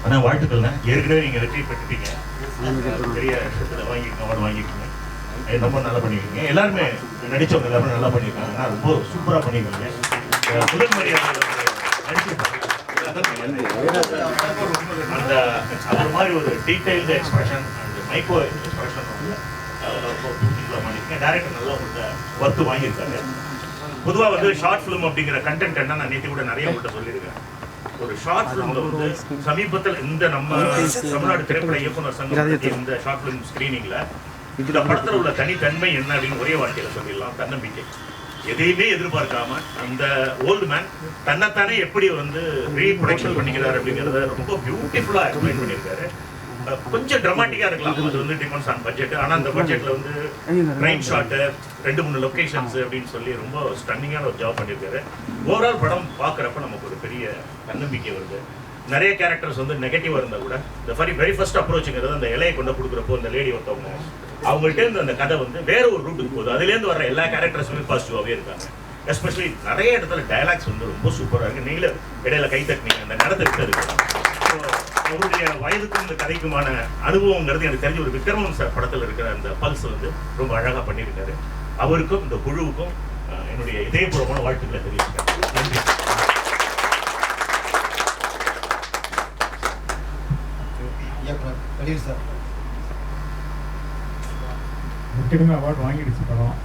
ஆனால் வாழ்த்துக்கள்ண்ணா, ஏற்கனவே நீங்கள் வெற்றி பெற்றுட்டீங்க, பெரிய வாங்கியிருக்கோம், அவார்டு வாங்கியிருக்கீங்க, ரொம்ப நல்லா பண்ணியிருக்கீங்க. எல்லாருமே நடித்தவங்க எல்லாருமே நல்லா பண்ணியிருக்காங்க. ஆனால் ரொம்ப சூப்பராக பண்ணியிருக்கீங்க. முதல் மரியாதை நடிச்சிருக்காங்க. அந்த அவர் மாதிரி ஒரு detailed expression and micro expression வந்து ரொம்ப பியூட்டிஃபுல்லாக பண்ணியிருக்கேன். டேரக்டர் நல்லா உங்கள்கிட்ட ஒர்க்கு வாங்கியிருக்காங்க. பொதுவாக வந்து ஷார்ட் ஃபிலிம் அப்படிங்கிற கண்டென்ட் என்ன நான் நேற்று கூட நிறைய உங்கள்கிட்ட சொல்லியிருக்கேன். ஒரு ஷார்ட் ஃபிலிம்ல வந்து சமீபத்தில் இந்த நம்ம தமிழ்நாடு திரைப்பட இயக்குனர் சங்கம் இந்த ஷார்ட் ஃபிலிம் ஸ்கிரீனிங்ல இந்த படத்தில் உள்ள தனித்தன்மை என்ன அப்படின்னு ஒரே வார்த்தையில சொல்லிடலாம், தன்னம்பிக்கை. எதையுமே எதிர்பார்க்காம அந்த ஓல்டு மேன் தன்னைத்தானே எப்படி வந்து ரீப்ரொடக்ஷன் பண்ணிக்கிறார் அப்படிங்கிறத ரொம்ப பியூட்டிஃபுல்லா எக்ஸ்பிளைன் பண்ணியிருக்காரு. கொஞ்சம் ட்ராமாட்டிக்கா இருக்கலாம், அது வந்து டிபெண்ட்ஸ் ஆன் பட்ஜெட். ஆனா அந்த பட்ஜெட்ல வந்து ட்ரெயின் ஷாட், 2-3 லொகேஷன்ஸ் அப்படின்னு சொல்லி ரொம்ப ஸ்டன்னிங்கான ஒரு ஜாப் பண்ணியிருக்காரு. ஓவரால் படம் பார்க்குறப்ப நமக்கு ஒரு பெரிய தன்னம்பிக்கை வருது. நிறைய கேரக்டர்ஸ் வந்து நெகட்டிவாக இருந்தால் கூட இந்த வெரி ஃபர்ஸ்ட் அப்ரோச்சுங்கிறது அந்த இலையை கொண்டு கொடுக்குறப்போ அந்த லேடி ஒருத்தவங்க அவங்கள்ட்ட இருந்து அந்த கதை வந்து வேற ஒரு ரூட்டுக்கு போகுது. அதுலேருந்து வர எல்லா கேரக்டர்ஸுமே பாசிட்டிவாகவே இருக்காங்க. எஸ்பெஷலி நிறைய இடத்துல டைலாக்ஸ் வந்து ரொம்ப சூப்பராக இருக்குது. நீங்களே இடையில கை தட்டினீங்க, அந்த நடந்துட்டு இருக்கு. ஸோ அவருடைய வயதுக்கும் இந்த கதைக்குமான அனுபவங்கிறது எனக்கு தெரிஞ்ச ஒரு விக்ரமன் சார் படத்தில் இருக்கிற அந்த பல்ஸ் வந்து ரொம்ப அழகாக பண்ணியிருக்காரு. அவருக்கும் இந்த குழுவுக்கும் என்னுடைய இதயபூர்வமான வாழ்த்துக்களை தெரிவிக்கிறேன். நன்றி. சார் முக்கியமாக அவார்டு வாங்கிடுச்சு படம்.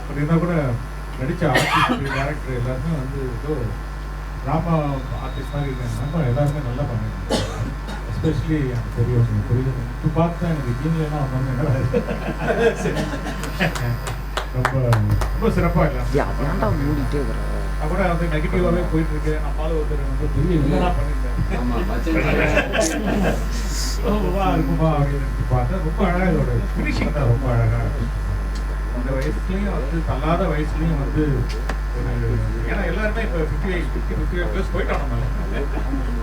பட் இருந்தால் கூட நடித்த ஆர்டிஸ்ட், டேரக்டர் எல்லாருமே வந்து ஏதோ ட்ராமா ஆர்டிஸ்ட் மாதிரி இருக்காங்க. எல்லாருமே நல்லா பண்ணியிருக்காங்க. எஸ்பெஷலி எனக்கு பெரியவங்க புரியுது இப்போ பார்த்து தான் எனக்கு ஜீன்லாம் வந்தவங்க ரொம்ப ரொம்ப சிறப்பாக இல்லை. மூடிட்டே கூட வந்து நெகட்டிவாகவே போயிட்டு இருக்கு. நம்மளால ஒருத்தர் வந்து பெரிய இல்லைனா பண்ணிட்டேன் இருக்குமா அப்படின்னு பார்த்தா ரொம்ப அழகாக இதோட ஃபினிஷிங் தான் ரொம்ப அழகாக இருக்கும். அந்த வயசுலேயும் வந்து தள்ளாத வயசுலேயும் வந்து ஏன்னா எல்லாருமே இப்போ 55 ப்ளஸ் போயிட்டோம் நம்ம.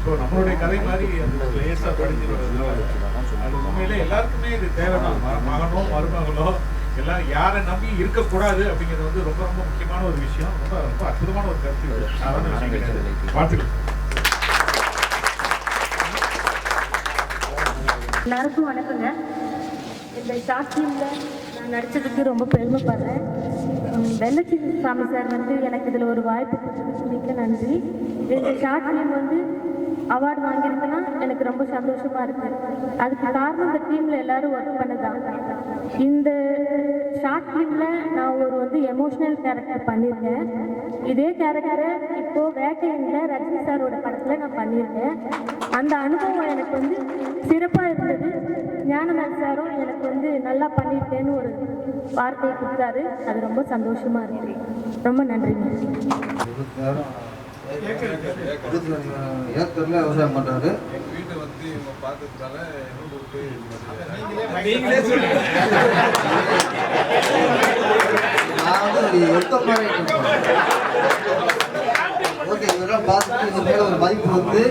ஸோ நம்மளுடைய கதை மாதிரி அந்த லேஸாக படிச்சிருக்கிறதுனால அது உண்மையிலே எல்லாருக்குமே இது தேவைதான். மகனோ மருமகளோ எல்லாம் யாரை நம்பி இருக்கக்கூடாது அப்படிங்கிறது வந்து ரொம்ப ரொம்ப முக்கியமான ஒரு விஷயம். ரொம்ப ரொம்ப அற்புதமான ஒரு கருத்து. சாதாரண விஷயம் கிடையாது. வாழ்த்துக்கள். எல்லாருக்கும் வணக்கங்க. இந்த ஷார்ட் ஃபிலிமில் நான் நடித்ததுக்கு ரொம்ப பெருமைப்படுறேன். வெள்ளச்சி சாமி சார் வந்து எனக்கு இதில் ஒரு வாய்ப்பு கொடுத்ததுக்கு மிக்க நன்றி. இந்த ஷார்ட் ஃபிலிம் வந்து அவார்டு வாங்கியிருக்குன்னா எனக்கு ரொம்ப சந்தோஷமாக இருக்குது. அதுக்கு காரணம் இந்த டீமில் எல்லோரும் ஒர்க் பண்ணதான். இந்த ஷார்ட் ஃபிலிமில் நான் ஒரு வந்து எமோஷ்னல் கேரக்டர் பண்ணியிருக்கேன். இதே கேரக்டரை இப்போது வேட்டையனில் ரஜினி சாரோட படத்தில் நான் பண்ணியிருக்கேன். அந்த அனுபவம் எனக்கு வந்து சிறப்பாக இருந்தது. ஞானநாத் சாரும் எனக்கு வந்து நல்லா பண்ணியிருக்கேன்னு ஒரு வார்த்தையை கொடுத்தாரு. அது ரொம்ப சந்தோஷமாக இருக்குது. ரொம்ப நன்றிங்க. ஏக்கர்ல விவசாயம் பண்றாரு. வீட்டை வந்து இவங்க பார்த்ததுனால நான் வந்து ஒரு யுத்தம் மாதிரி ஓகே. இவரெல்லாம் பார்த்துட்டு இந்த மேல ஒரு மதிப்பு வந்து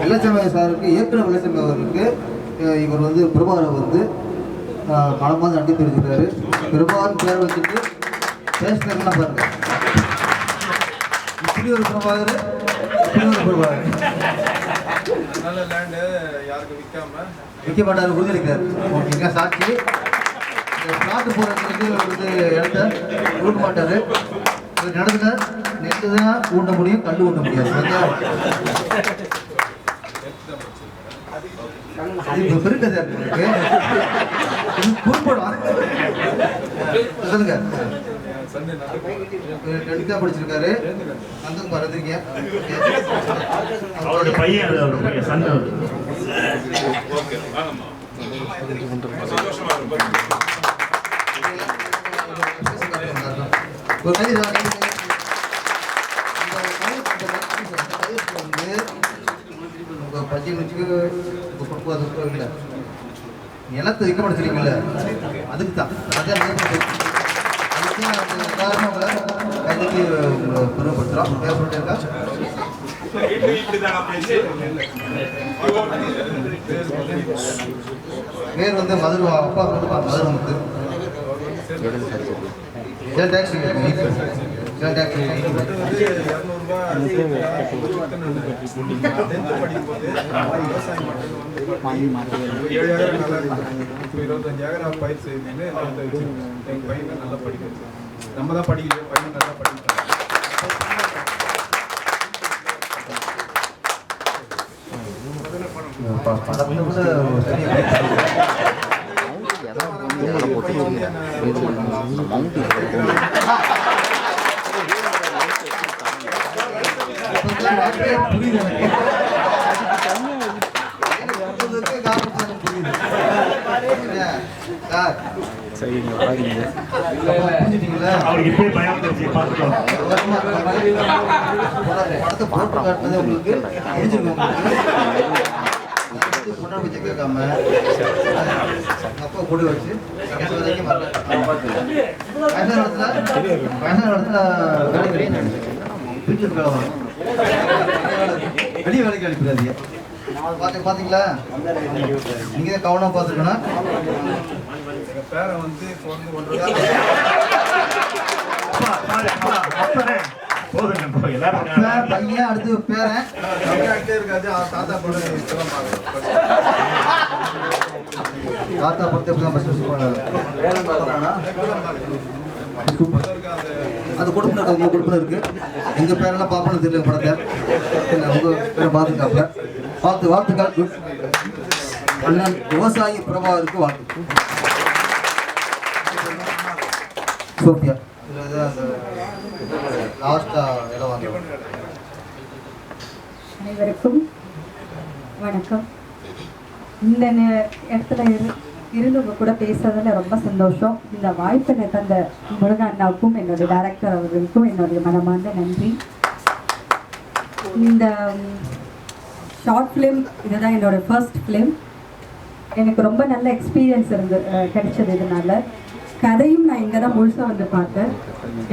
வெள்ளச்சமய சாருக்கு இயக்குனர் வெள்ளச்சமய அவருக்கு இவர் வந்து பிரபாகர் வந்து மனமாக நன்றி தெரிவிக்கிறாரு. பிரபாகர் பேர் வச்சுட்டு பேசுனா பாருங்க. இப்படி ஒரு பிரபாகர், இப்படி ஒரு பிரபாகர் நல்ல லேண்டு யாருக்கு விற்க மாட்டாரு, உறுதியிருக்காரு. ஓகேங்க. சாட்சி நாட்டு போகிறதுக்கு வந்து இடத்த கொடுக்க மாட்டாரு. நடந்துட்டா நெட்டு தான் ஊண்ட முடியும், கண்டு ஊண்ட முடியாது. இப்போ பெருக்கதை இருக்கு குறும்படம் சொல்லுங்க. டென்த்தாக படிச்சிருக்காரு. நந்தகுமார் வந்திருக்கீங்க. அவரோட பையன் ஒரு கதை நிலத்தை விற்க படிச்சிருக்கீங்கல்ல, அதுக்கு தான் கைதுக்கு பெருமைப்படுத்துகிறோம். பேர் இருக்கா? பேர் வந்து மதுரை, அப்பா வந்து மதுரை முத்து. சேல் டேக்ஸ் சேல் டேக்ஸ் அது வந்து 200 படிக்கும்போது விவசாயம் மட்டும் வந்து 7000 நல்லா இருக்கு. இப்போ 25,000 பயிர் செய்யுதுன்னு எங்கள் பையன் நல்லா படிக்கிறது. நம்ம தான் படிக்கலையோ, பையன் நல்லா படிக்கிறாங்க. படத்தை கூட அவருக்கு இப்பவே பயம் வந்துருச்சு, பார்த்துக்கலாம். படத்தை போட்டு காட்டுனது உங்களுக்கு கொண்டாடி வச்சு கேட்காம அப்பா கூட வச்சு வெளியே வேலைக்கு அனுப்பிடாதீங்க. பாத்தீங்களா, நீங்க தான் கவனமா பார்த்துக்கணும். எங்கள் பேரை வந்து இப்போ வந்து 1.5 பையன் அடுத்து பேரன் தமிழ்நாட்டிலே இருக்காது. தாத்தா கூட இதெல்லாம் பார்க்கணும். தாத்தா அது கொடுப்பினர் அவங்க கொடுப்பினர் இருக்கு. எங்க பேரெல்லாம் பார்ப்போம்னு தெரியல படத்தை. உங்க பேரை பார்த்துக்காப்ல வாழ்த்துக்கள். குட் அண்ணன் விவசாயி பிரபாகருக்கு வாழ்த்து. சோஃபியா லாஸ்டா இடம் வாங்க. அனைவருக்கும் வணக்கம். இந்த இடத்துல இருந்து உங்க கூட பேசுறதுல ரொம்ப சந்தோஷம். இந்த வாய்ப்பை தந்த முருகன் அண்ணாவுக்கும் என்னுடைய டைரக்டர் அவர்களுக்கும் என்னுடைய மனமார்ந்த நன்றி. இந்த ஷார்ட் ஃபிலிம் இதுதான் என்னோட ஃபர்ஸ்ட் ஃபிலிம். எனக்கு ரொம்ப நல்ல எக்ஸ்பீரியன்ஸ் கிடைச்சது. இதனால கதையும் நான் இங்கே தான் முழுசாக வந்து பார்த்தேன்.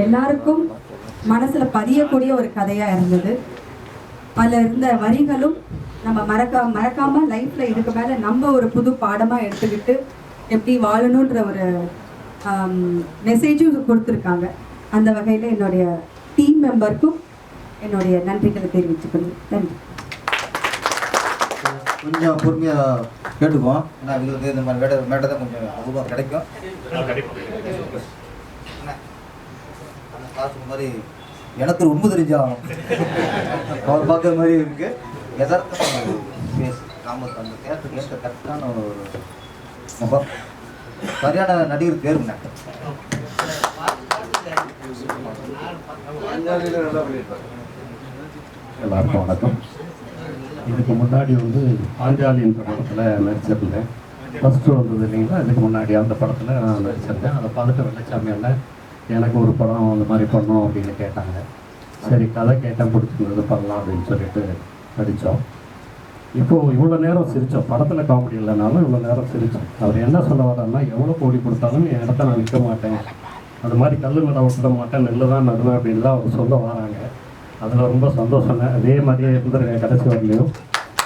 எல்லாருக்கும் மனசில் பதியக்கூடிய ஒரு கதையாக இருந்தது. பல இருந்த வரிகளும் நம்ம மறக்காமல் லைஃப்பில் இதுக்கு மேலே நம்ம ஒரு புது பாடமாக எடுத்துக்கிட்டு எப்படி வாழணுன்ற ஒரு மெசேஜும் கொடுத்துருக்காங்க. அந்த வகையில் என்னுடைய டீம் மெம்பருக்கும் என்னுடைய நன்றிகளை தெரிவிச்சுக்கணும். நன்றி. கொஞ்சம் பொறுமையாக கேட்டுக்குவோம். ஏன்னா எங்களுக்கு இந்த மாதிரி மேடை தான் கொஞ்சம் அதுவாக கிடைக்கும். காசு மாதிரி எனக்கு ரொம்ப தெரிஞ்சாகணும். அவர் பார்க்குற மாதிரி இருக்கு. எதார்த்தமாக பேசு நமக்கு அந்த தேட்டருக்கு ஏற்ற கரெக்டான ஒரு முகம். சரியான நடிகர் தேர்வுங்க. எல்லாருக்கும் வணக்கம். இதுக்கு முன்னாடி வந்து பாஞ்சாலின்ற படத்தில் நடிச்சிருந்தேன். ஃபஸ்ட்டு வந்தது இல்லைங்களா, இதுக்கு முன்னாடி அந்த படத்தில் நான் நடிச்சிருந்தேன். அதை பார்த்துட்டு வெள்ளச்சாமி அண்ணன் எனக்கு ஒரு படம் அந்த மாதிரி பண்ணணும் அப்படின்னு கேட்டாங்க. சரி, கதை கேட்டேன், பிடிச்சிருந்தது, பண்ணலாம் அப்படின்னு சொல்லிட்டு நடித்தோம். இப்போது இவ்வளோ நேரம் சிரித்தோம். படத்தில் காமெடி இல்லைனாலும் இவ்வளோ நேரம் சிரித்தோம். அவர் என்ன சொல்ல வர்றாருன்னா, எவ்வளோ கோடி கொடுத்தாலும் என் இடத்த நான் நிற்க மாட்டேன், அது மாதிரி கல் மேலே விட்டுட மாட்டேன், நெல்லு தான் நடுவேன் அப்படின்னு தான் அவர் சொல்ல வராங்க. அதில் ரொம்ப சந்தோஷங்க. அதே மாதிரியே இருந்திருக்கேன் கடைசி வரலையும்.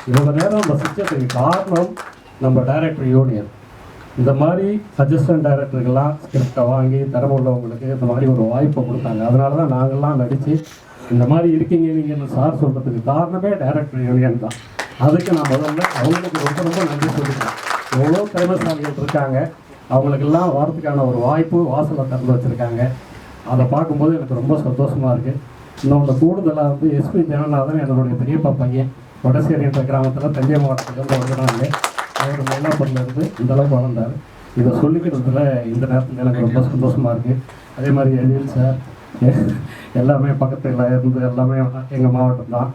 இவ்வளோ நேரம் நம்ம சிரிச்சதுக்கு காரணம் நம்ம டைரக்டர் யூனியன். இந்த மாதிரி அசிஸ்டன்ட் டைரக்டருக்கெல்லாம் ஸ்கிரிப்டை வாங்கி திறமை உள்ளவங்களுக்கு இந்த மாதிரி ஒரு வாய்ப்பை கொடுத்தாங்க. அதனால தான் நாங்கள்லாம் நடித்து இந்த மாதிரி இருக்கீங்க நீங்கன்னு சார் சொல்கிறதுக்கு காரணமே டைரக்டர் யூனியன் தான். அதுக்கு நான் முதல்ல அவங்களுக்கு ரொம்ப ரொம்ப நன்றி சொல்லிக்கிறேன். எவ்வளோ திறமைசாலிகள் இருக்காங்க, அவங்களுக்கெல்லாம் வரதுக்கான ஒரு வாய்ப்பு வாசலை திறந்து வச்சுருக்காங்க. அதை பார்க்கும்போது எனக்கு ரொம்ப சந்தோஷமாக இருக்குது. இன்னொன்று கூடுதலாக வந்து எஸ்பி ஜனநாதன் என்னுடைய பெரியப்பா பையன் வடசேரின்ற கிராமத்தில் தஞ்சை மாவட்டத்துலேருந்து வளர்ந்தாங்க. அவர் மயிலாப்பூர்லேருந்து இந்தளவுக்கு வளர்ந்தார். இதை சொல்லிக்கிறதுல இந்த நேரத்தில் எனக்கு ரொம்ப சந்தோஷமாக இருக்குது. அதே மாதிரி எழில் சார் எல்லாமே பக்கத்தில் இருந்து எல்லாமே எங்கள் மாவட்டம் தான்.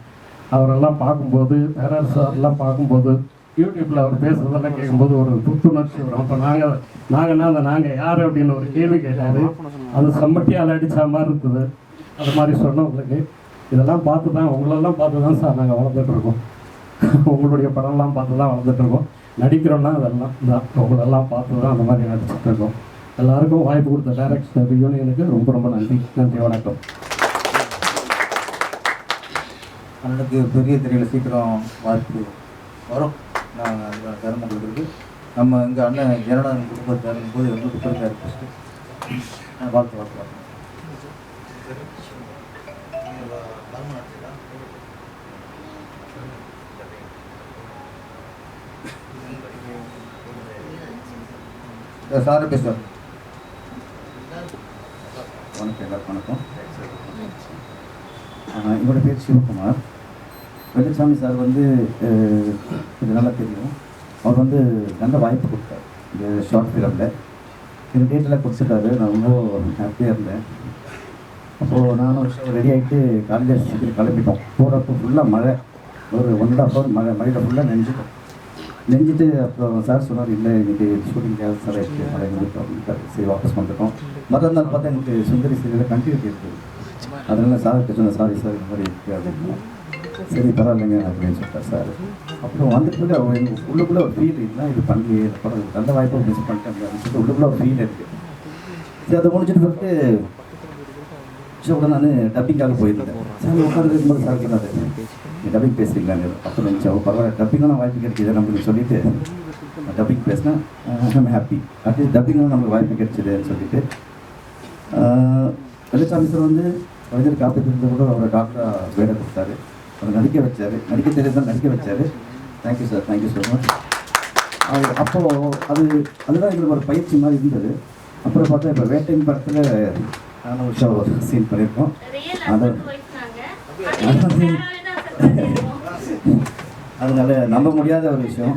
அவரெல்லாம் பார்க்கும்போது வேறார் சார்லாம் பார்க்கும்போது யூடியூப்பில் அவர் பேசுகிறதெல்லாம் கேட்கும்போது ஒரு புத்துணர்ச்சி வரும். அப்போ நாங்கள் யார் அப்படின்னு ஒரு கேள்வி கேட்டார். அது சம்மட்டியால் அடித்த மாதிரி இருக்குது. அது மாதிரி சொன்னவங்களுக்கு இதெல்லாம் பார்த்து தான், உங்களெல்லாம் பார்த்து தான் சார் நாங்கள் வளர்ந்துட்டுருக்கோம். உங்களுடைய படம்லாம் பார்த்து தான் வளர்ந்துட்டுருக்கோம். நடிக்கிறோன்னா அதெல்லாம் தான் உங்களெல்லாம் பார்த்து தான் அந்த மாதிரி நடிச்சுட்ருக்கோம். எல்லாருக்கும் வாய்ப்பு கொடுத்த டைரக்டர் யூனியனுக்கு ரொம்ப ரொம்ப நன்றி. வணக்கம். அண்ணனுக்கு பெரிய திரையில் சீக்கிரம் வாய்ப்பு வரும். நான் அதுக்கான திறமை கொடுக்குறது நம்ம எங்கள் அண்ணன் ஜனநாதன் குடும்பத்தை போது எங்களுக்கு பெருமையாக இருக்குது. வாழ்த்து வாழ்த்து வாழ்த்து. சார் பேசுவார். வணக்கம், எல்லாருக்கும் வணக்கம். என்னோட பேர் சிவகுமார். வெள்ளச்சாமி சார் வந்து இது நல்லா தெரியும். அவர் வந்து நல்ல வாய்ப்பு கொடுத்தார் இந்த ஷார்ட் ஃபிலிமில். இந்த டேட்டில் கொடுத்துட்டாரு. நான் ரொம்ப ஹாப்பியாக இருந்தேன். அப்போது நானும் ரெடி ஆகிட்டு காலேஜ் கிளம்பிட்டோம். போகிறப்போ ஃபுல்லாக மழை, ஒரு 1.5 hour மழையில் ஃபுல்லாக நெஞ்சிட்டு அப்புறம் சார் சொன்னார், இல்லை இன்றைக்கி ஷூட்டிங் சார் இருக்குது மழை நிறுத்தம் அப்படின்ட்டார். சரி வாபஸ் வந்துட்டோம். மறுநாள் பார்த்தா எனக்கு சுந்தரி சீரியலில் கண்டினியூட்டி இருக்குது. அதனால் சார்கிட்ட சொன்னேன், சாரி சார் இந்த மாதிரி இருக்குது அப்படின்னு. சரி பரவாயில்லைங்க அப்படின்னு சொல்லிட்டார் சார். அப்புறம் வந்துட்டு எங்கள் உள்ளுக்குள்ளே ஒரு ஃபீல் இருந்தால் இது பண்ணி படம் நல்ல வாய்ப்பாக மிஸ் பண்ணிட்டேன் அப்படின்னு சொல்லிட்டு உள்ளுக்குள்ளே ஒரு ஃபீல் இருக்குது. சரி அதை முடிச்சுட்டு சொல்லிட்டு கூட நான் டப்பிங்காக போயிருந்தேன். சார் உட்காந்து இருக்கும்போது சார் சொன்னார், நீ டப்பிங் பேசுறீங்களான்னு. அப்போ நினச்சா பரவாயில்ல டப்பிங்கான வாய்ப்பு கிடைக்கிது நம்மளுக்கு சொல்லிவிட்டு டப்பிங் பேசினா நம்ம ஹாப்பி. அட்லீஸ்ட் டப்பிங்காக நம்மளுக்கு வாய்ப்பு கிடைச்சிதுன்னு சொல்லிட்டு வெள்ளச்சாமி சார் வந்து வைத்தியர் காப்பீட்டு கூட அவரை டாக்டராக வேலை கொடுத்தாரு. அவர் நடிக்க வச்சார். நடிக்க தெரியாதான் நடிக்க வச்சார். Thank you sir, thank you so much. அப்போது அதுதான் எங்களுக்கு ஒரு பயிற்சி மாதிரி இருந்தது. அப்புறம் பார்த்தா இப்போ வேட்டையின் படத்தில் நானும் விஷயம் ஒரு சீன் பண்ணியிருக்கோம். அதனால நம்ப முடியாத ஒரு விஷயம்.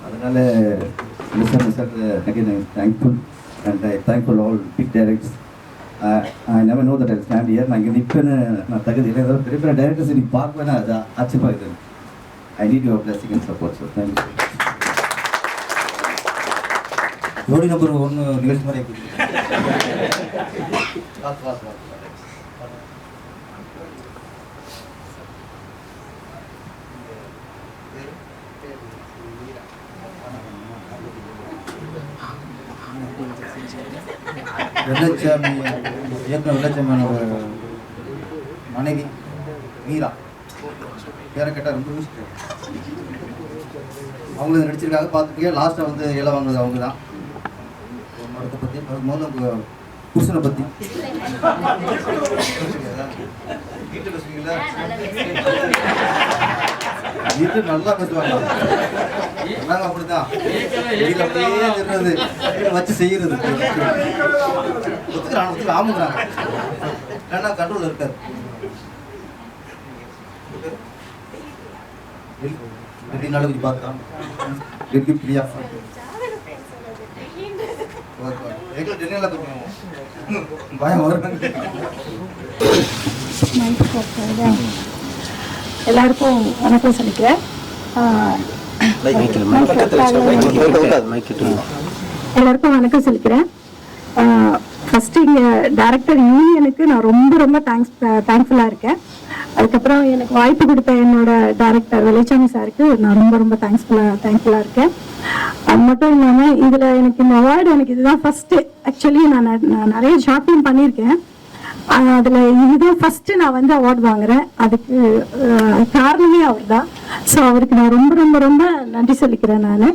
அதனால mister thankful and I thankful all big directors. I never know that I'll stand here. நான் இங்கே நிற்பேன்னு நான் தகுதி இல்லை. ஏதாவது பெரிய பெரிய டைரக்டர்ஸ் இன்னைக்கு பார்ப்பேன்னா அது ஆச்சரியமாக இருக்குது. I need your blessing and support sir. Thank you. ஜோடி நம்பர் 1 நிகழ்ச்சி மாதிரி எப்படி வெள்ளச்சாமி இயக்குனர் வெள்ளச்சாமியோட மனைவி மீரா பேரை கேட்டால் ரொம்ப யூஸ் அவங்களுக்கு நடிச்சிருக்காங்க. பார்த்துட்டு லாஸ்ட்டாக வந்து இலை வாங்குறது அவங்க தான். மரத்தை பற்றி முதல்ல புருஷனை பற்றி வீட்டில் பேசுவீங்களா? வீட்டில் நல்லா பேசுவாங்க. எல்லாரும் அப்படிதான் வீட்டில் அப்படியே திடுறது வச்சு செய்கிறது. ஒத்துக்கிறாங்க ஆமுங்கிறாங்க. ஏன்னா கண்ட்ரோல் இருக்காது. எப்படி நாளைக்கு பார்த்தா எப்படி பிரியா பயம் வரும். எல்லாருக்கும் வணக்கம் சொல்லிக்கிறேன். எல்லாருக்கும் வணக்கம் சொல்லிக்கிறேன். ஃபர்ஸ்ட் இங்கே டைரக்டர் யூனியனுக்கு நான் ரொம்ப ரொம்ப தேங்க்ஃபுல்லாக இருக்கேன். அதுக்கப்புறம் எனக்கு வாய்ப்பு கொடுத்த என்னோட டைரக்டர் வெள்ளச்சாமி சாருக்கு நான் ரொம்ப ரொம்ப தேங்க்ஃபுல்லாக இருக்கேன். அது மட்டும் இல்லாமல் இதில் எனக்கு இந்த அவார்டு எனக்கு இதுதான் ஃபர்ஸ்ட்டு. ஆக்சுவலி நான் நிறைய ஷார்ட் ஃபிலிம் பண்ணியிருக்கேன். அதில் இதுதான் ஃபஸ்ட்டு நான் வந்து அவார்டு வாங்குறேன். அதுக்கு காரணமே அவர் தான். ஸோ அவருக்கு நான் ரொம்ப ரொம்ப ரொம்ப நன்றி சொல்லிக்கிறேன். நான்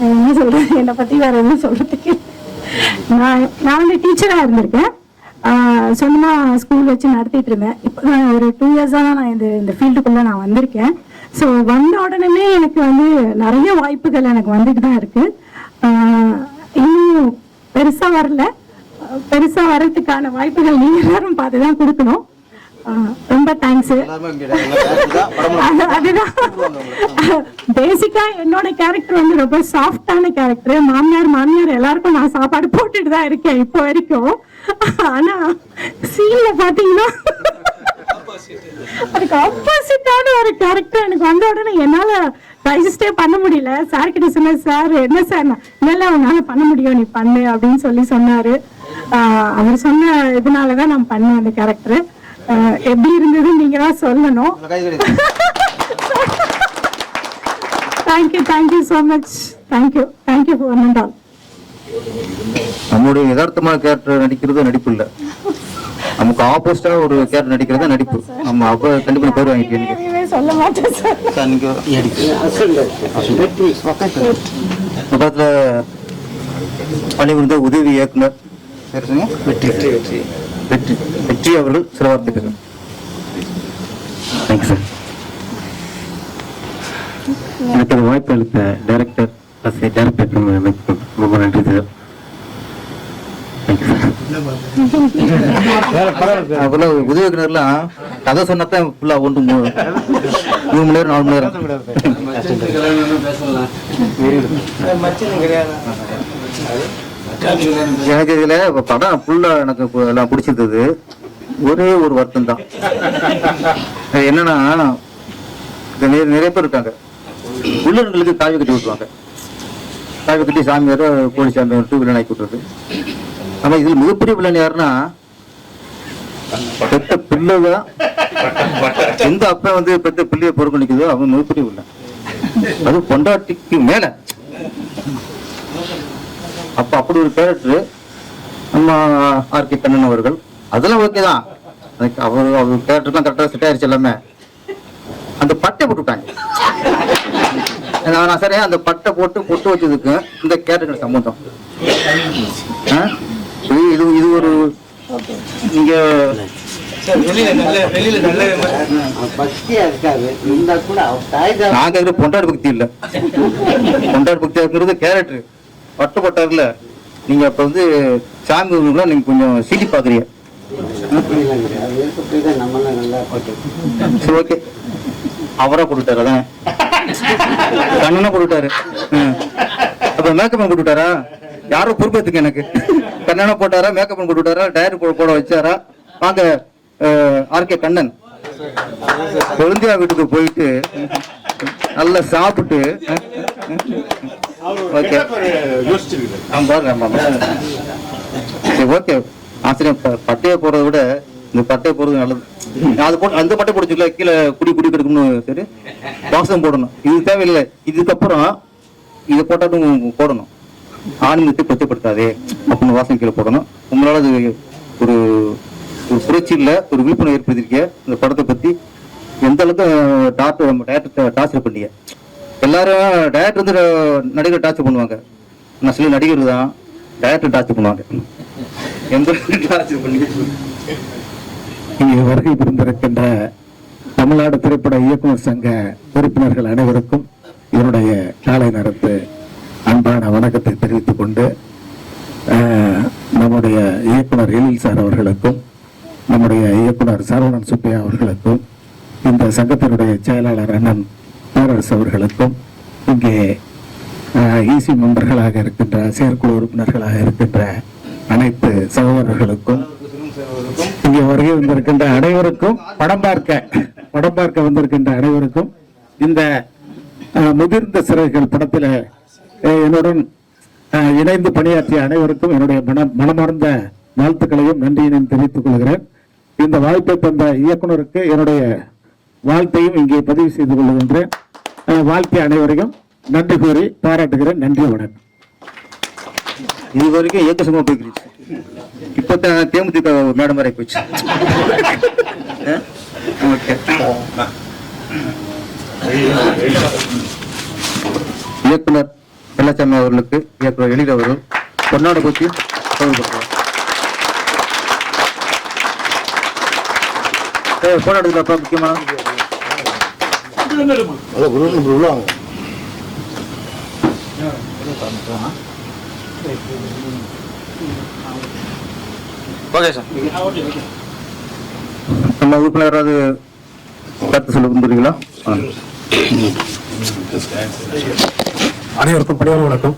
என்ன சொல்கிறேன், என்னை பற்றி வேறு எதுவும் சொல்கிறதுக்கு நான் வந்து டீச்சராக இருந்திருக்கேன். சொந்தமாக ஸ்கூல் வச்சு நடத்திட்டு இருந்தேன். இப்போ நான் ஒரு 2 years தான் நான் இந்த ஃபீல்டுக்குள்ளே நான் வந்திருக்கேன். ஸோ வந்த உடனே எனக்கு வந்து நிறைய வாய்ப்புகள் எனக்கு வந்துட்டு தான் இருக்குது. இன்னும் பெருசாக வரல. பெருசாக வர்றதுக்கான வாய்ப்புகள் நீங்கள் எல்லாரும் பார்த்து தான் கொடுக்கணும். ரொம்ப தேங்க்ஸு. அதுதான் பேசிக்கா என்னோட கேரக்டர் வந்து ரொம்ப சாஃப்டான கேரக்டர். மாமியார் எல்லாருக்கும் நான் சாப்பாடு போட்டுட்டு தான் இருக்கேன் இப்போ வரைக்கும். ஆனா சீன்ல பாத்தீங்கன்னா அதுக்கு ஆப்போசிட்டான ஒரு கேரக்டர் எனக்கு வந்த உடனே என்னால டைஜஸ்டே பண்ண முடியல. சார் கிட்ட சொன்ன, சார் என்ன சார் இல்லை உன்னால பண்ண முடியும், நீ பண்ணு அப்படின்னு சொல்லி சொன்னாரு. அவர் சொன்ன இதனாலதான் நான் பண்ணேன் அந்த கேரக்டர். எப்படி இருந்தது நீங்க தான் சொல்லணும். Thank you so much. Thank you for one and all. நம்மளுடைய யதார்த்தமான கேரக்டர் நடிக்கிறது நடிப்பு இல்லை, நமக்கு ஆப்போசிட்டா ஒரு கேரக்டர் நடிக்கிறது நடிப்பு. நம்ம அப்போ கண்டிப்பா பேர் வாங்கிட்டு சொல்ல மாட்டேன் சார். பக்கத்துல பணிபுரிந்த உதவி இயக்குனர் வெற்றி அவர்கள் சில வார்த்தைகள். Thanks sir. எனக்கு ஒரு வாய்ப்பு அளித்த டைரக்டர் ரொம்ப நன்றி சார். உதவி இயக்குனர்லாம் கதை சொன்னதான் ஃபுல்லா 3 மணி நேரம் 4 மணி நேரம். எனக்கு இதுல படம் ஃபுல்லா எனக்கு எல்லாம் பிடிச்சிருந்தது. ஒரே ஒரு வருத்தம் தான், என்னன்னா நிறைய பேர் இருக்காங்க உள்ளவர்களுக்கு காவி கட்டி விட்டுருவாங்க. காவி கட்டி சாமியாரோ போலீஸ் சாமியார் வில்லன் ஆக்கி விட்டுறது. ஆனா இதுல மிகப்பெரிய வில்லன் யாருன்னா பெத்த பிள்ளைதான். எந்த அப்பா பெத்த பிள்ளைய பொறுப்பு நிற்குதோ அவன் மிகப்பெரிய வில்லன். அது பொண்டாட்டிக்கு மேல. அப்ப அப்படி ஒரு கேரக்டர் நம்ம ஆர்கே கண்ணன் அவர்கள். அதெல்லாம் ஓகே தான், அவர் கேரக்டர்லாம் கரெக்டாக செட் ஆயிடுச்சு எல்லாமே. அந்த பட்டை போட்டுவிட்டாங்க. நான் சரி அந்த பட்டை போட்டு பொட்டு வச்சதுக்கு இந்த கேரக்டர் சம்பந்தம். இது ஒரு நீங்க நாங்க பொண்டாடு பக்தி இல்ல, பொண்டாடு பக்தியா இருக்கிறது கேரக்டர் பட்டப்பட்டார்ல. நீங்க அப்ப சாமி நீங்க கொஞ்சம் சீடி பாக்குறீங்க. சரி ஓகே, அவரா போட்டுட்டாரு, அதான் கண்ணனா போட்டுட்டாரு. அப்ப மேக்கப் போட்டு விட்டாரா? யாரும் பொறுப்பேத்துக்கு எனக்கு. கண்ணனா போட்டாரா, மேக்கப் போட்டு விட்டாரா, டயர் போட வச்சாரா? வாங்க ஆர்கே கண்ணன் கொழுந்தியா வீட்டுக்கு போயிட்டு நல்லா சாப்பிட்டு ஓகே ஓகே. ஆசிரியர் பட்டையை போறதை விட இந்த பட்டையை போறது நல்லது. அது போட்டு அந்த பட்டை போடுச்சுல கீழே குடி கிடக்கும்னு சரி வாசம் போடணும். இது தேவையில்லை. இதுக்கப்புறம் இதை போட்டாலும் போடணும். ஆன்மீகத்தை கொச்சப்படுத்தாதே அப்படின்னு வாசம் கீழே போடணும். உங்களால அது ஒரு புரட்சி இல்லை, ஒரு விழிப்புணர்வு ஏற்படுத்திருக்க. இந்த படத்தை பத்தி எந்த அளவுக்கு டேரக்டர் டார்ச்சர் பண்ணீங்க. எல்லாரும் டேரக்டர் நடிகர் டார்ச்சர் பண்ணுவாங்க. நான் சில நடிகர் தான் டேரக்டர் டார்ச்சர் பண்ணுவாங்க. எந்த டார்ச்சர் பண்ணி இங்கே வருகை புரிந்திருக்கின்ற தமிழ்நாடு திரைப்பட இயக்குனர் சங்க உறுப்பினர்கள் அனைவருக்கும் என்னுடைய காலை நேரத்து அன்பான வணக்கத்தை தெரிவித்துக் கொண்டு, நம்முடைய இயக்குனர் எழில் சார் அவர்களுக்கும் நம்முடைய இயக்குனர் சரவணன் சுப்பையா அவர்களுக்கும் இந்த சங்கத்தினுடைய செயலாளர் அண்ணன் பேரரசு அவர்களுக்கும் இங்கே ஈசி மெம்பர்களாக இருக்கின்ற செயற்குழு உறுப்பினர்களாக இருக்கின்ற அனைத்து சகோதரர்களுக்கும் இங்கே வருகை வந்திருக்கின்ற அனைவருக்கும் படம் பார்க்க வந்திருக்கின்ற அனைவருக்கும் இந்த முதிர்ந்த சிறகுகள் படத்தில் என்னுடன் இணைந்து பணியாற்றிய அனைவருக்கும் என்னுடைய மனமார்ந்த வாழ்த்துக்களையும் நன்றியினையும் தெரிவித்துக் கொள்கிறேன். இந்த வாய்ப்பை தந்த இயக்குனருக்கு என்னுடைய வாழ்த்தையும் இங்கே பதிவு செய்து கொள்கின்றேன். வாழ்த்திய அனைவரையும் நன்றி கூறி பாராட்டுகிறேன். நன்றி, வணக்கம். இது வரைக்கும் இயக்க சமூகம் போய்க்கிடுச்சு. இப்போ தேமுதிக மேடம் வரை போச்சு. இயக்குனர் வெள்ளச்சாமி அவர்களுக்கு இயக்குனர் எழில் அவர்கள் பொன்னாடை பற்றி போராடுறப்ப முக்கியமான நம்ம உறுப்பினர் யாராவது கருத்து சொல்ல விரும்புறீங்களா? அனைவருக்கும் பணியாளர் வணக்கம்.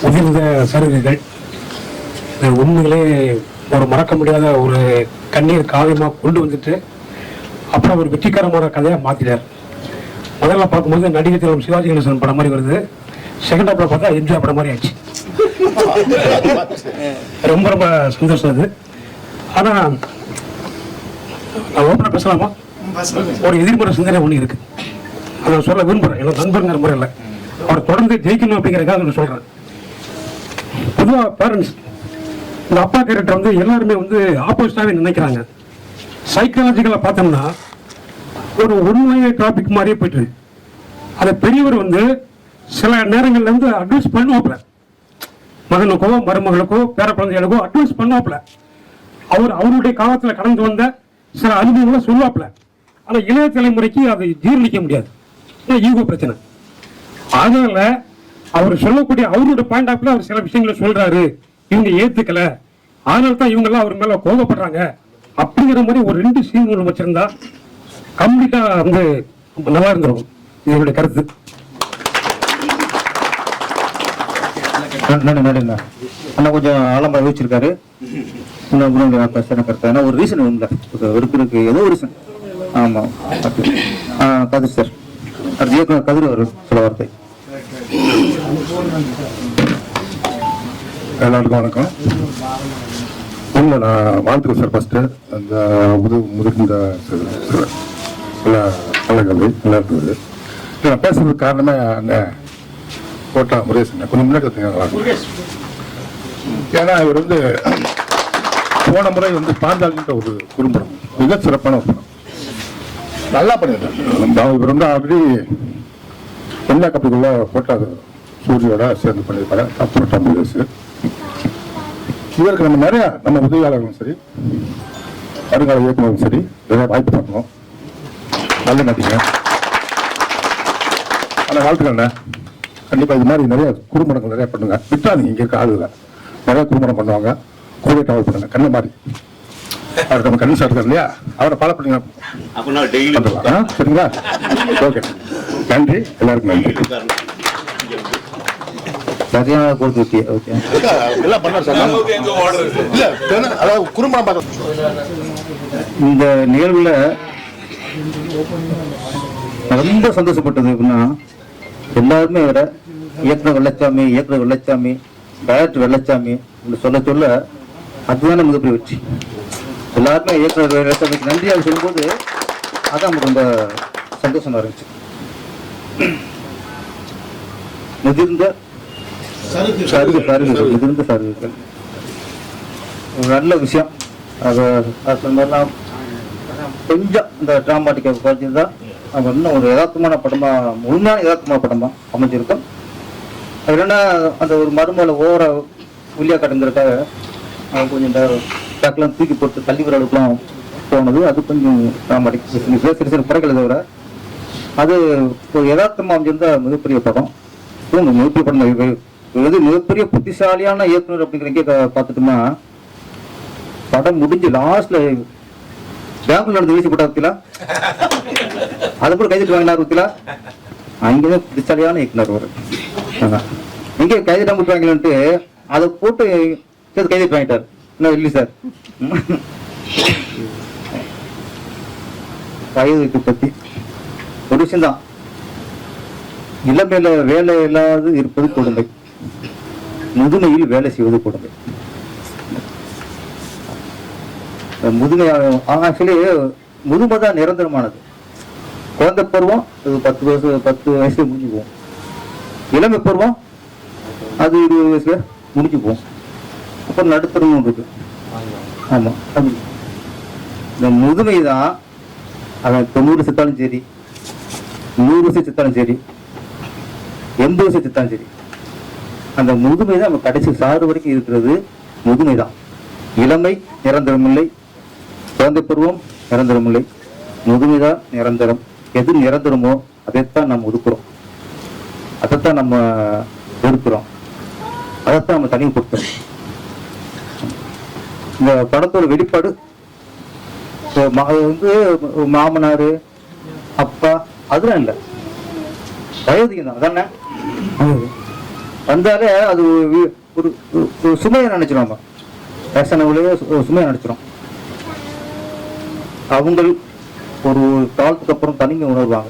உதிர்ந்த சருகுகள் உண்மையிலே ஒரு மறக்க முடியாத ஒரு கண்ணீர் காவியமாக கொண்டு வந்துட்டு அப்புறம் ஒரு வெற்றிகரமான கதையாக மாற்றிட்டார். முதல்ல பார்க்கும்போது நடிகர் திலகம் சிவாஜி கணேசன் படம் மாதிரி வருது. செகண்ட் ஹாப்ல பார்த்தா எம்ஜிஆர் படம் மாதிரி ஆச்சு. ரொம்ப ரொம்ப சந்தோஷம் அது. ஆனால் நான் ஓப்பனாக பேசலாமா? ஒரு எதிர்மறை சிந்தனை ஒன்று இருக்கு. அதை சொல்ல விரும்புகிறேன். என்னோட நண்பருங்கிற முறை இல்லை, அவர் தொடர்ந்து ஜெயிக்கணும் அப்படிங்கிறதுக்காக நான் சொல்கிறேன். பொதுவாக பேரண்ட்ஸ் இந்த அப்பா கேரக்டர் எல்லாருமே ஆப்போசிட்டாகவே நினைக்கிறாங்க. சைக்காலஜிக்கலாக பார்த்தோம்னா ஒரு ஒன்லைன் டாபிக் மாதிரியே போயிட்டு அதை பெரியவர் சில நேரங்கள்ல அட்வைஸ் பண்ணுவாப்புல. மகனுக்கோ மருமகளுக்கோ பேர குழந்தைகளுக்கோ அட்வைஸ் பண்ணாப்புல. அவருடைய காலத்தில் கடந்து வந்த சில அனுபவங்களை சொல்லுவாப்புல. ஆனால் இளைய தலைமுறைக்கு அதை ஜீர்ணிக்க முடியாது, ஈகோ பிரச்சனை. அதனால அவர் சொல்லக்கூடிய அவருடைய பாயிண்ட் ஆஃப்ல அவர் சில விஷயங்களை சொல்றாரு, இவங்க ஏத்துக்கல, அதனால தான் இவங்கெல்லாம் அவர் மேல கோபப்படுறாங்க அப்படிங்கிற மாதிரி ஒரு 2 சீன்கள் வச்சிருந்தா கம்ப்ளீட்டா வந்து நல்லா இருந்திருக்கும். இதனுடைய கருத்து. அண்ணா கொஞ்சம் ஆழமா யோசிச்சிருக்காரு. கருத்து ஒரு ரீசன் இல்லை இருக்கு, ஏதோ ஒரு ரீசன். ஆமா கதிர் சார், அது இயக்குனர் கதிர் ஒரு சில வார்த்தை. எல்லாருக்கும் வணக்கம். ஒன்று நான் வாழ்த்துக்கிறேன் சார். ஃபஸ்ட்டு அந்த முதிர்ந்த கலைக்கல்வி நல்லா இருக்குது. நான் பேசுறதுக்கு காரணமே அந்த கோட்டா முருகேசன் கொஞ்சம் முன்னாடி பார்த்தீங்கன்னா, ஏன்னா இவர் வந்து போன முறை வந்து பாஞ்சாலின்ற ஒரு குறும்படம், மிக சிறப்பான ஒரு படம், நல்லா பண்ணியிருக்காரு. இவர் வந்து ஆல்ரெடி எல்லா கப்பலுக்குள்ள கோட்டா சூரியோட சேர்ந்து பண்ணியிருப்பாரு. கோட்டா முருகேசு இவருக்கு நம்ம நிறைய நம்ம உதவியாளர்களும் சரி, வருங்கால இயக்குநரும் சரி, நிறைய வாய்ப்பு பார்க்கணும். நல்ல நடிங்க. ஆனால் வாழ்த்துக்கண்ண, கண்டிப்பாக இது மாதிரி நிறைய குறும்படங்கள் நிறைய பண்ணுங்க. விட்டாதீங்க, இங்கே இருக்க ஆளுகளை நிறைய குறும்படம் பண்ணுவாங்க. கூட டவர் பண்ணுங்க. கண்ண மாதிரி அவர் நம்ம கண்ணு சார் இல்லையா, அவரை ஃபாலோ பண்ணுங்க. சரிங்களா? ஓகே, நன்றி. எல்லாருக்கும் நன்றி. சரியான கொடுத்து ஓகே எல்லாம் பண்ணார் சார். அதாவது குறும்படம் பார்க்க இந்த நிகழ்வுல ரொம்ப சந்தோஷப்பட்டது அப்படின்னா, எல்லாருமே வேற இயக்குனர் வெள்ளச்சாமி, டைரக்டர் வெள்ளச்சாமி சொல்ல சொல்ல அதுதானே மிகப்பெரிய வெற்றி. எல்லாருமே இயக்குனர் வெள்ளச்சாமிக்கு நன்றியாக சொல்லும்போது அதான் நமக்கு ரொம்ப சந்தோஷமா இருந்துச்சு. முதிர்ந்த சருகுகள் ஒரு நல்ல விஷயம். அது சொன்னதெல்லாம் கொஞ்சம் இந்த டிராமாட்டிக்கை குறைஞ்சிருந்தா நம்ம இன்னும் ஒரு யதார்த்தமான படமா, முழுமையான யதார்த்தமான படமா அமைஞ்சிருக்கும். அது இல்லைன்னா அந்த ஒரு மருமலை ஓவர புள்ளியா கட்டுங்கிறதுக்காக கொஞ்சம் இந்த பேக்கெல்லாம் தூக்கி போட்டு தள்ளி வர அளவுக்குலாம் போனது, அது கொஞ்சம் டிராமாட்டிக் சிறு சிறு படங்களை தவிர அது ஒரு யதார்த்தமா அமைஞ்சிருந்தா மிகப்பெரிய படம். மிகப்பெரிய படம். இது மிகப்பெரிய புத்திசாலியான இயக்குனர் அப்படிங்கிறங்க பார்த்துட்டோம்னா, படம் முடிஞ்சு லாஸ்ட்ல பேங்க்ல நடந்து வீசி போட்டா பத்திலா, அதை கூட கைதிட்டு வாங்கினார் பத்திலா, அங்கேதான் புத்திசாலியான இயக்குனர் வரும். இங்கே கைதிட்டு வாங்கலான்ட்டு அதை போட்டு கைதிட்டு வாங்கிட்டார். என்ன இல்லை சார், கைது பத்தி ஒரு விஷயம் தான். இளமையில வேலை இல்லாது இருப்பது கொடுமை, முதுமையில் வேலை செய்வது கொடுமை. முதுமை ஆக்சுவலி முதுமை தான் நிரந்தரமானது. குழந்தை பருவம் அது 10 வயசுல முடிஞ்சு போகும். இளமை பருவம் அது 20 வயசுல முடிஞ்சு போகும். அப்புறம் நடுத்தரமும் இருக்கு. ஆமா, இந்த முதுமை தான் அவன் 90 செத்தாலும் சரி, 100 வருஷம் செத்தாலும் சரி, 80 வருஷம் செத்தாலும் சரி, அந்த முதுமை தான் நம்ம கடைசி சாறு வரைக்கும் இருக்கிறது. முதுமை தான். இளமை நிரந்தரமில்லை, குழந்தை பருவம் நிரந்தரமில்லை, முதுமைதான் நிரந்தரம். எது நிரந்தரமோ அதைத்தான் நம்ம ஒதுக்குறோம், அதைத்தான் நம்ம வெறுக்கிறோம், அதைத்தான் நம்ம தனிப்படுத்துறோம். இந்த படத்தோட வெளிப்பாடு வந்து மாமனாரு அப்பா அதெல்லாம் இல்லை, வயோதிகம் தான். அதானே வந்தாலே அது ஒரு சுமையை நினைச்சிடும். நம்ம பேசனவுலேயே சுமையை நினைச்சிடும். அவங்க ஒரு காலத்துக்கு அப்புறம் தனிமை உணர்வாங்க.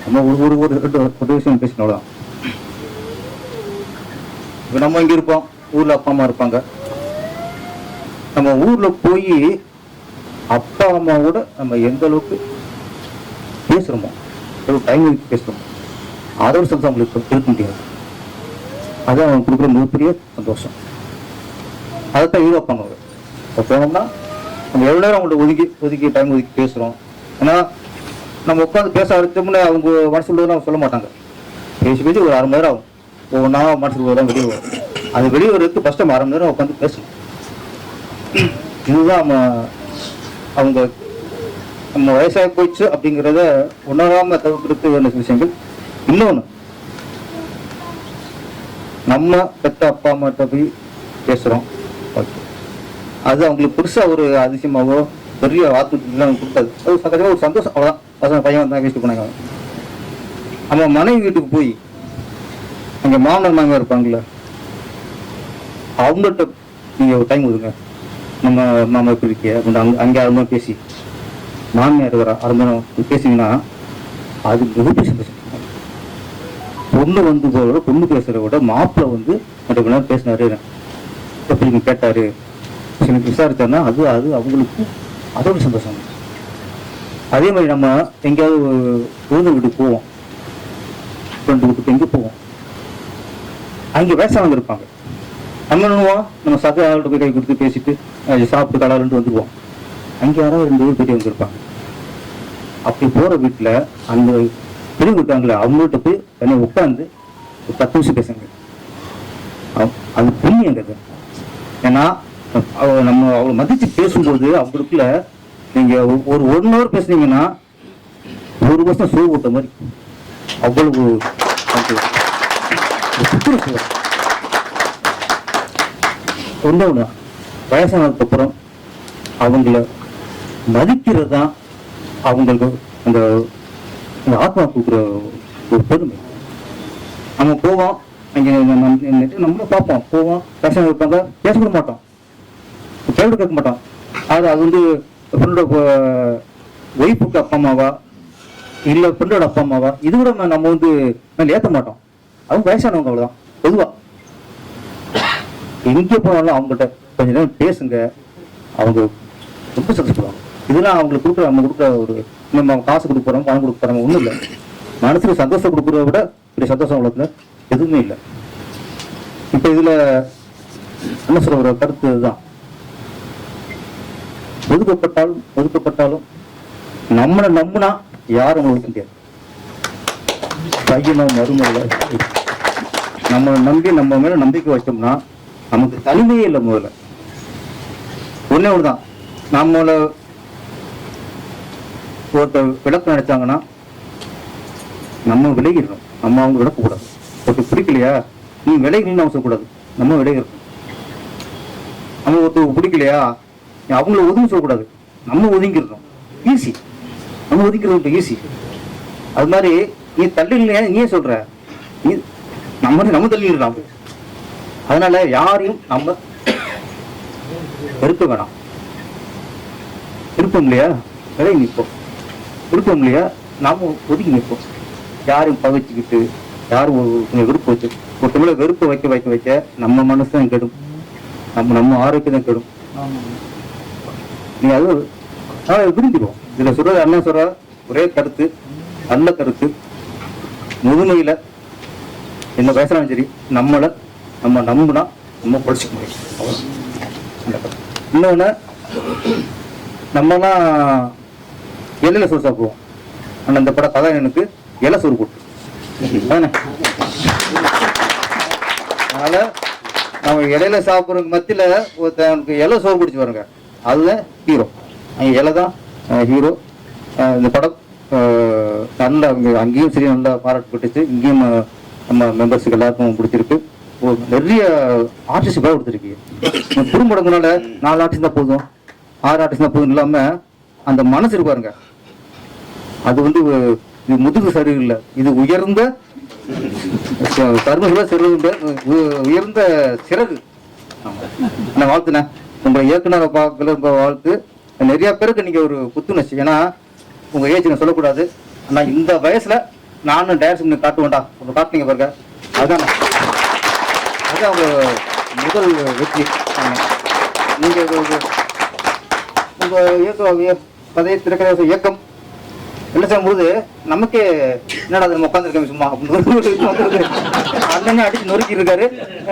நம்ம ஒரு விஷயம் பேசினோம். இப்போ நம்ம இங்கே இருப்போம், ஊரில் அப்பா அம்மா இருப்பாங்க. நம்ம ஊரில் போய் அப்பா அம்மாவோட நம்ம எந்த அளவுக்கு பேசுகிறோமோ, எவ்வளோ டைம் பேசுகிறோமோ, அதோட சந்தோஷம் அவங்களுக்கு இருக்க முடியாது. அதுதான் அவங்க கொடுக்குற மிகப்பெரிய சந்தோஷம். அதைத்தான் எதிர்பார்ப்பாங்க. அவங்க இப்போ போனோம்னா நம்ம எவ்வளோ நேரம் அவங்கள்ட்ட ஒதுக்கி டைம் ஒதுக்கி பேசுகிறோம். ஏன்னா நம்ம உட்காந்து பேச ஆரம்பிச்சோம்னா அவங்க மனசு உள்ளதெல்லாம் சொல்ல மாட்டாங்க. பேசி ஒரு 1/2 மணி நேரம் ஆகும். ஒவ்வொன்றா மனசுக்கு வெளியே வரும். அது வெளியே வரதுக்கு ஃபஸ்ட்டு 1/2 மணி நேரம் உட்காந்து பேசணும். இதுதான் அவங்க நம்ம வயசாகி போயிடுச்சு அப்படிங்கிறத உணராம தவிர்க்கிறதுக்கு வேண்டிய விஷயங்கள். இன்னொன்று, நம்ம பெற்ற அப்பா அம்மாட்ட போய் பேசுகிறோம், அது அவங்களுக்கு பெருசாக ஒரு அதிசயமாகவோ பெரிய வார்த்தைலாம் கொடுத்தாது. அது சகஜமாக ஒரு சந்தோஷம், அவ்வளோதான். பசங்க பையன் வந்தாங்க வேஸ்ட்டு பண்ணாங்க. நம்ம மனைவி வீட்டுக்கு போய் அங்கே மாமனார் மாமியார் இருப்பாங்களே, அவங்கள்ட்ட நீங்கள் ஒரு டைம் ஒதுங்க, நம்ம மாமா எப்படி இருக்கே அப்படின்னு அங்கே 1/2 மணி நேரம் பேசி, மாமியார் வர 1/2 மணி நேரம் பேசிங்கன்னா அது மிகப்பெரிய சந்தோஷம். பொண்ணு வந்து போல பொண்ணு பேசுகிறத விட மாப்பிள்ளை வந்து 2 மணி நேரம் பேசினாரு, எப்படி கேட்டாரு, எனக்கு விசாரிச்சாருன்னா அது அது அவங்களுக்கு அதோட சந்தோஷம். அதே மாதிரி நம்ம எங்கேயாவது குழந்தை வீட்டுக்கு போவோம், ஃப்ரெண்டு வீட்டுக்கு எங்கே போவோம், அங்கே வயசானவங்க இருப்பாங்க. நம்ம என்னவோம், நம்ம சக ஆள்கிட்ட போய் கை கொடுத்து பேசிட்டு சாப்பிட்டு கலாலுன்ட்டு வந்துடுவோம். அங்கே யாராவது 2 பேர் பெரியவங்க இருப்பாங்க. அப்படி போகிற வீட்டில் அந்த பெரியவங்க இருக்காங்களே, அவங்கள்ட்ட போய் தனியாக உட்காந்து ஒரு 10 நிமிஷம் பேசுங்க. அது புண்ணியங்கிறது. ஏன்னா நம்ம அவளை மதித்து பேசும்போது அவங்களுக்குள்ள நீங்கள் ஒரு 1 ஹவர் பேசுனீங்கன்னா 1 வருஷம் சோறு போட்ட மாதிரி அவ்வளவு புத்துணர்ச்சி. ஒன்று வயசானதுக்கு அப்புறம் அவங்கள மதிக்கிறது தான் அவங்களுக்கு அந்த ஆத்மா கொடுக்குற ஒரு பெருமை. நம்ம போவோம் அங்கே நம்மளும் பார்ப்போம், போவோம், பேச இருப்பாங்க, பேசக்கூட மாட்டோம், கேள்வி கேட்க மாட்டோம். அது வந்து ஃப்ரெண்டோட ஒய்ஃபுக்கு அப்பா அம்மாவா இல்லை ஃப்ரெண்டோட அப்பா அம்மாவா, இது கூட நம்ம வந்து மேலே ஏற்ற மாட்டோம். அவங்க வயசானவங்க, அவ்வளோதான். பொதுவாக எங்கே போனாலும் அவங்கள்ட்ட கொஞ்ச நேரம் பேசுங்க, அவங்க ரொம்ப சந்தோஷப்படுவாங்க. இதெல்லாம் அவங்களுக்கு கொடுக்குற நம்ம கொடுக்குற ஒரு நம்ம காசு கொடுக்க போகிறோம், பணம் கொடுக்க போகிறோம், ஒன்றும் இல்லை. மனசுக்கு சந்தோஷம் கொடுக்குறத விட இப்படி சந்தோஷம் உலகத்தில் எதுவுமே இல்லை. இப்போ இதில் என்ன சொல்ற ஒரு கருத்து இதுதான், ஒதுக்கப்பட்டாலும் நம்மளை நம்பினா யாரும் ஒதுக்க முடியாது. பையனோ மருமகளோ நம்மளை நம்பி நம்ம மேல நம்பிக்கை வச்சோம்னா நமக்கு தனிமையே இல்லை. முதல்ல ஒன்னே ஒண்ணுதான், நம்மளை ஒருத்தர் விளக்க நினைச்சாங்கன்னா நம்ம விலகிடணும், நம்ம அவங்க விளக்கக்கூடாது. ஒருத்தர் பிடிக்கலையா நீ விலகின்னு அவன் சொல்லக்கூடாது, நம்ம விலகிடணும். நம்ம ஒருத்தர் பிடிக்கலையா அவங்கள ஒதுங்க சொல்லக்கூடாது, நம்ம ஒதுங்கிடணும். ஈஸி, நம்ம ஒதுங்கிறது ஈஸி. அது மாதிரி நீ தள்ளிடலையா நீயே சொல்ற, நீ நம்ம தள்ளிடலாம். அதனால யாரையும் நம்ம வெறுக்க வேணாம். விருப்பம் இல்லையா விலகி நிற்போம், விருப்பம் இல்லையா நாம ஒதுக்கி நிற்போம். யாரையும் பகைச்சிக்கிட்டு யாரும் ஒரு விருப்பம் வச்சு ஒருத்தவங்களை வெறுப்பை வைக்க நம்ம மனசு தான் கெடும், நம்ம ஆரோக்கியம் தான் கெடும். நீ அது விரும்பிடுவோம். இதுல சொல்றது என்ன சொல்ற ஒரே கருத்து, நல்ல கருத்து. முதுமையில என்ன பேசலாம் சரி, நம்மளை நம்ம நம்பினா நம்ம படிச்சுக்க முடியும். இன்னொன்னு, நம்மலாம் இலையில சோறு சாப்பிடுவோம், ஆனால் அந்த படம் கதை எனக்கு இலை சோறு போட்டு. அதனால நம்ம இலையில சாப்பிட்றதுக்கு மத்தியில ஒருத்தனுக்கு இலை சோறு பிடிச்சி பாருங்க, அதுதான் ஹீரோ. அங்கே இலை தான் ஹீரோ. இந்த படம் நல்ல அங்கேயும் சரி நல்லா பாராட்டப்பட்டுச்சு, இங்கேயும் நம்ம மெம்பர்ஸுக்கு எல்லாருக்கும் பிடிச்சிருக்கு. நிறைய ஆர்டிஸ்ட் பேர் கொடுத்துருக்கீங்க. குறும்படங்களால 4 ஆர்டிஸ்ட் தான் போதும், 6 ஆர்டிஸ்ட் தான் போதும் இல்லாமல் அந்த மனசு இருப்பாருங்க. அது வந்து இது முதுகு சரியில்லை, இது உயர்ந்த கருமைகளை சிறந்த உயர்ந்த சிறகு. நான் வாழ்த்துனேன் உங்களை இயக்குனரை பார்க்கல வாழ்த்து. நிறைய பேருக்கு நீங்க ஒரு புத்துணர்ச்சி. ஏன்னா உங்க ஏஜ் நான் சொல்லக்கூடாது, ஆனால் இந்த வயசுல நானும் டைரக்ஷன் காட்டுவேன்டா உங்க காட்டுனீங்க பாருங்க, அதுதான் அவங்க முதல் வெற்றி. நீங்க உங்க இயக்க கதை திரைக்கதை இயக்கம் என்ன செய்யும்போது நமக்கே என்னடா நம்ம உட்காந்துருக்கோம் சும்மா அண்ணனே அடிச்சு நொறுக்கி இருக்காரு,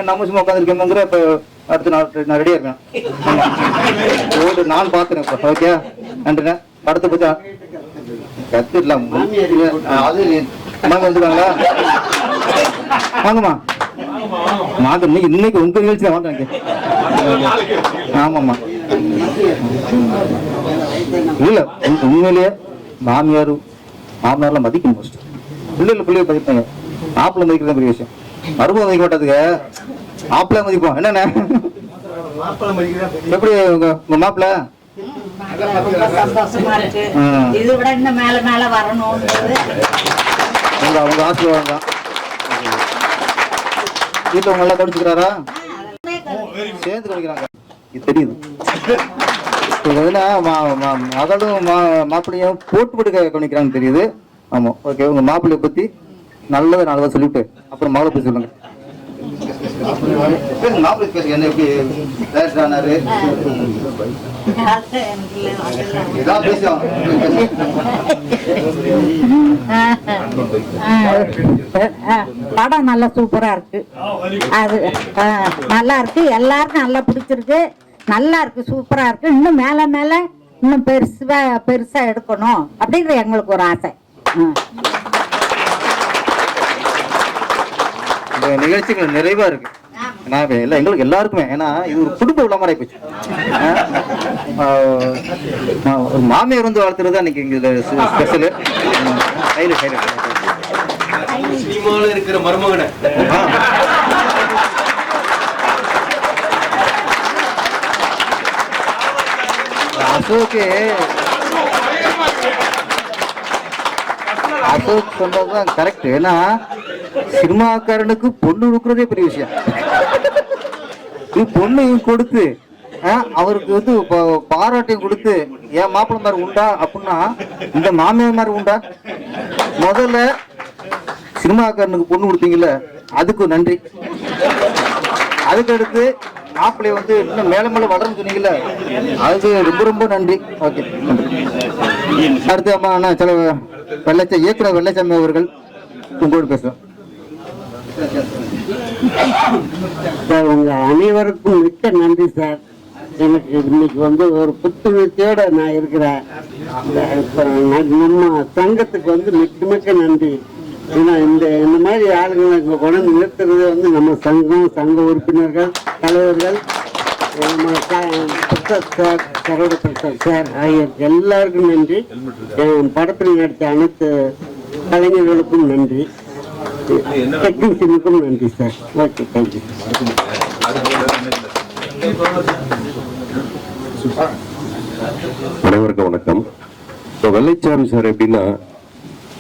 நம்ம சும்மா உட்காந்துருக்கோங்கிற. இப்போ அடுத்து நான் ரெடியா இருக்கேன். நான் பாக்குறேன். இப்போ ஓகே நன்றிண்ணே. படத்தை பத்தி கத்துடலாம். அது வந்துருக்காங்களா? வாங்கம்மா. வாங்க இன்னைக்கு உங்க நிகழ்ச்சியில் வாங்க. ஆமாம்மா இல்லை உண்மையிலேயே மாமியார்லாம் மதிக்கணும். ஃபர்ஸ்ட் பிள்ளைய மதிப்பாங்க. மாப்பிள்ளை மதிக்கிறது பெரிய விஷயம். மருமக மதிக்க மாட்டதுக்கு மாப்பிள்ளை மதிப்போம். என்னண்ணே எப்படி உங்க மாப்பிள்ளை? சந்தோஷமா இருக்கு. இதை விட இன்னும் மேல மேல வரணும். அவங்க ஆசீர்வாதம் தான். வீட்டில் உங்க எல்லாம் கவனிச்சுக்கிறாரா? சேர்ந்து கவனிக்கிறாங்க. இது தெரியுது. மகளும் மாப்பிள்ளையும் போட்டு கவனிக்கிறான்னு தெரியுது. ஆமா ஓகே. உங்க மாப்பிள்ளைய பத்தி நல்லதை நல்லதா சொல்லிட்டு அப்புறம் மகளை பத்தி சொல்லுங்க. மாப்பிள்ளை பேசுங்க. என்ன எப்படி ஆனாரு? படம் நல்லா சூப்பரா இருக்கு. அது நல்லா இருக்கு. எல்லாருக்கும் நல்லா பிடிச்சிருக்கு. நல்லா இருக்கு. சூப்பரா இருக்கு. இன்னும் மேல மேல இன்னும் பெருசா எடுக்கணும் அப்படிங்கிற எங்களுக்கு ஒரு ஆசை. இந்த நிகழ்ச்சிகள் நிறைவா இருக்கு. எங்களுக்கு எல்லாருக்குமே. ஏன்னா இது ஒரு குடும்ப உள்ள மாதிரி போச்சு. ஒரு மாமியார் வந்து வளர்த்துறது அன்னைக்கு இங்க ஸ்பெஷலு. இருக்கிற மருமகனை அசோக் சொன்னதுதான் கரெக்ட். ஏன்னா சினிமாக்காரனுக்கு பொண்ணு கொடுக்கறதே பெரிய விஷயம். பொண்ணு கொடுத்து அவருக்கு வந்து பாராட்டையும் கொடுத்து என் மாப்பிள்ளை மாதிரி உண்டா அப்படின்னா இந்த மாமியார் மாதிரி உண்டா? முதல்ல சினிமாக்காரனுக்கு பொண்ணு கொடுத்தீங்கல்ல அதுக்கு நன்றி. அதுக்கு அடுத்து மாப்பிள்ளைய வந்து இன்னும் மேல மேல வளர்ந்து சொன்னீங்கல்ல அதுக்கு ரொம்ப ரொம்ப நன்றி. ஓகே. அடுத்து அம்மா அண்ணா சில இயக்குனர் வெள்ளச்சாமி அவர்கள் உங்களோடு பேசுறோம். சார் உங்க அனைவருக்கும் மிக்க நன்றி சார். எனக்கு இன்னைக்கு வந்து ஒரு புத்துணர்ச்சியோட நான் இருக்கிறேன். நம்ம சங்கத்துக்கு வந்து மிக்க மிக்க நன்றி. ஏன்னா இந்த மாதிரி ஆளுங்களை இங்கே கொண்டு நிறுத்துறது வந்து நம்ம சங்க உறுப்பினர்கள் தலைவர்கள் பிரசாத் சார் சரோட பிரசாத் சார் ஆகியோருக்கு எல்லாருக்கும் நன்றி. படத்தில் நடித்த அனைத்து கலைஞர்களுக்கும் நன்றி. டெக்னீஷியனுக்கும் நன்றி சார். Okay thank you. அனைவருக்கும் வணக்கம். வெள்ளைச்சாமி சார் எப்படின்னா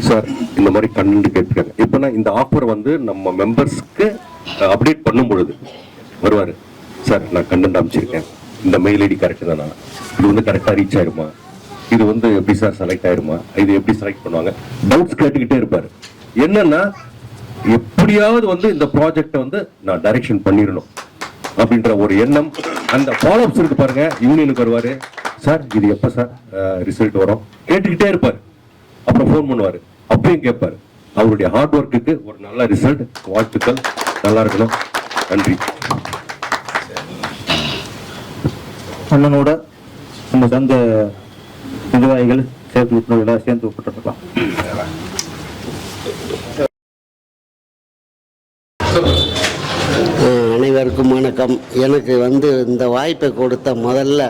சார் இந்த மாதிரி கண்டு கேட்டுருக்காங்க. இப்போனா இந்த ஆஃபர் வந்து நம்ம மெம்பர்ஸ்க்கு அப்டேட் பண்ணும் பொழுது வருவார். சார் நான் கண்டென்ட் அமைச்சிருக்கேன். இந்த மெயில் ஐடி கரெக்டு தானா? இது வந்து கரெக்டாக ரீச் ஆயிருமா? இது வந்து எப்படி சார் செலக்ட் ஆயிருமா? இது எப்படி செலக்ட் பண்ணுவாங்க? டவுட்ஸ் கேட்டுக்கிட்டே இருப்பார். என்னன்னா எப்படியாவது வந்து இந்த ப்ராஜெக்டை வந்து நான் டைரக்ஷன் பண்ணிடணும் அப்படின்ற ஒரு எண்ணம். அந்த ஃபாலோஅப்ஸ் இருக்கு பாருங்க. யூனியனுக்கு வருவார். சார் இது எப்போ சார் ரிசல்ட் வரும் கேட்டுக்கிட்டே இருப்பார். அப்புறம் ஃபோன் பண்ணுவார். அப்பயும் கேட்பார். அவருடைய ஹார்ட் ஒர்க்குக்கு ஒரு நல்ல ரிசல்ட். வாழ்த்துக்கள். நல்லா இருக்கணும். நன்றி. அண்ணனோட நம்ம சங்க நிர்வாகிகள் சேர்த்து உறுப்பினர்களாக சேர்ந்து உட்பட்டுருக்கலாம். அனைவருக்கும் வணக்கம். எனக்கு வந்து இந்த வாய்ப்பை கொடுத்த முதல்ல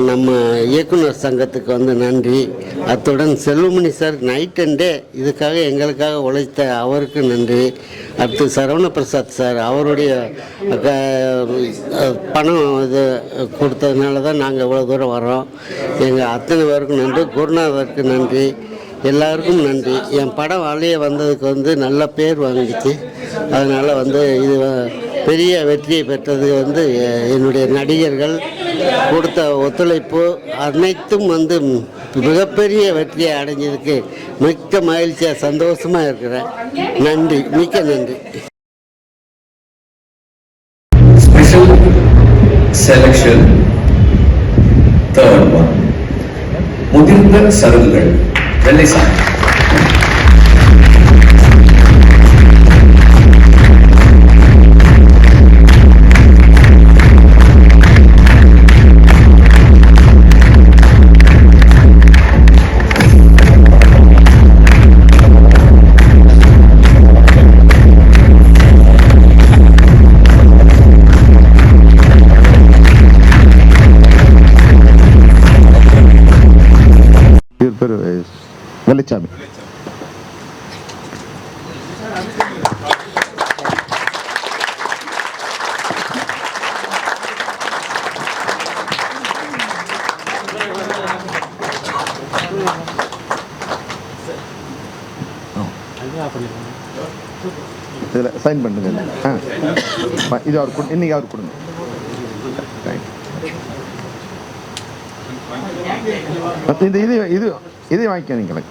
நம்ம இயக்குனர் சங்கத்துக்கு வந்து நன்றி. அத்துடன் செல்வமணி சார் நைட் அண்ட் டே இதுக்காக எங்களுக்காக உழைத்த அவருக்கு நன்றி. அடுத்து சரவண பிரசாத் சார் அவருடைய பணம் இது கொடுத்ததுனால தான் நாங்கள் இவ்வளோ தூரம் வரோம். எங்கள் அத்தனை பேருக்கும் நன்றி. குருநாதருக்கு நன்றி. எல்லாருக்கும் நன்றி. என் படம் வெளியே வந்ததுக்கு வந்து நல்ல பேர் வாங்கிச்சு. அதனால் வந்து இது பெரிய வெற்றியை பெற்றது வந்து என்னுடைய நடிகர்கள் கொடுத்த ஒத்துழைப்பு அனைத்தும் வந்து மிகப்பெரிய வெற்றியை அடைஞ்சதுக்கு மிக்க மகிழ்ச்சியாக சந்தோஷமாக இருக்கிறேன். நன்றி, மிக்க நன்றி. Special selection third one. முதிர்ந்த சருகுகள் வெள்ளைசாமி. வெள்ளைச்சாமி. இதில் சைன் பண்ணுங்க. இது அவர் இன்னைக்கு அவர் கொடுங்க. இந்த இது வாங்கிக்க நீங்கள்.